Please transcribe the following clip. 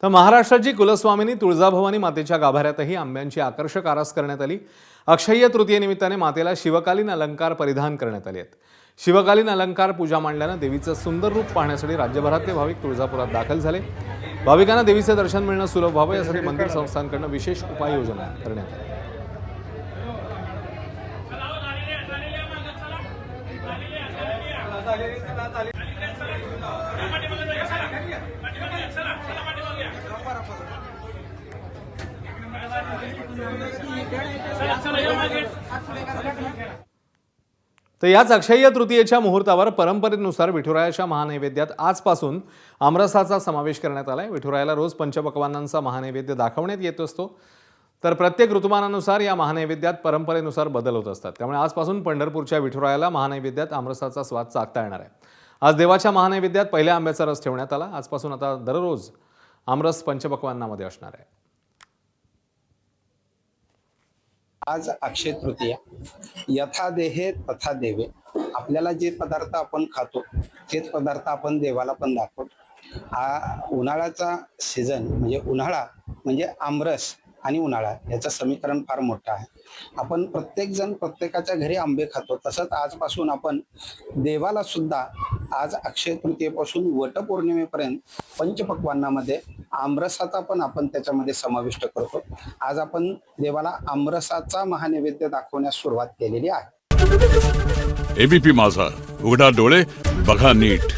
तर महाराष्ट्राची कुलस्वामिनी तुळजाभवानी मातेच्या गाभाऱ्यातही आंब्यांची आकर्षक आरास करण्यात आली। अक्षय्य तृतीयेनिमित्ताने मातेला शिवकालीन अलंकार परिधान करण्यात आले आहेत। शिवकालीन अलंकार पूजा मांडल्याने देवीचं सुंदर रूप पाहण्यासाठी राज्यभरातले भाविक तुळजापुरात दाखल झाले। भाविकांना देवीचे दर्शन मिळणं सुलभ व्हावं यासाठी मंदिर संस्थांकडून विशेष उपाययोजना करण्यात आली। तर याच अक्षय्य तृतीयेच्या मुहूर्तावर परंपरेनुसार विठुरायाच्या महानैवेद्यात आजपासून आमरसाचा समावेश करण्यात आलाय। विठुरायाला रोज पंचपक्वान्नांचा महानैवेद्य दाखवण्यात येत असतो। तर प्रत्येक ऋतुमानानुसार या महानैवेद्यात परंपरेनुसार बदल होत असतात। त्यामुळे आजपासून पंढरपूरच्या विठुरायाला महानैवेद्यात आमरसाचा स्वाद चाखता येणार आहे। आज देवाच्या महानैवेद्यात पहिल्या आंब्याचा रस ठेवण्यात आला। आजपासून आता दररोज आमरस पंचपक्वान्नामध्ये असणार आहे। आज अक्षय तृतीया, यथा देहे तथा देवे। आपल्याला जे पदार्थ आपण खातो तेच पदार्थ आपण देवाला पण दाखवतो। हा उन्हाळ्याचा सीझन म्हणजे उन्हाळा म्हणजे आमरस आणि उन्हाळा याचं समीकरण फार मोठं आहे। आपण प्रत्येक जण प्रत्येकाच्या घरी आंबे खातो, तसंच आजपासून आपण देवाला सुद्धा आज अक्षय तृतीयेपासून वटपौर्णिमेपर्यंत पंचपक्वान्नामध्ये आमरसाचा पण आपण त्याच्यामध्ये समाविष्ट करतो। आज आपण देवाला आमरसाचा महानैवेद्य दाखवण्यास सुरुवात केलेली आहे। एबीपी माझा, उघडा डोळे बघा नीट।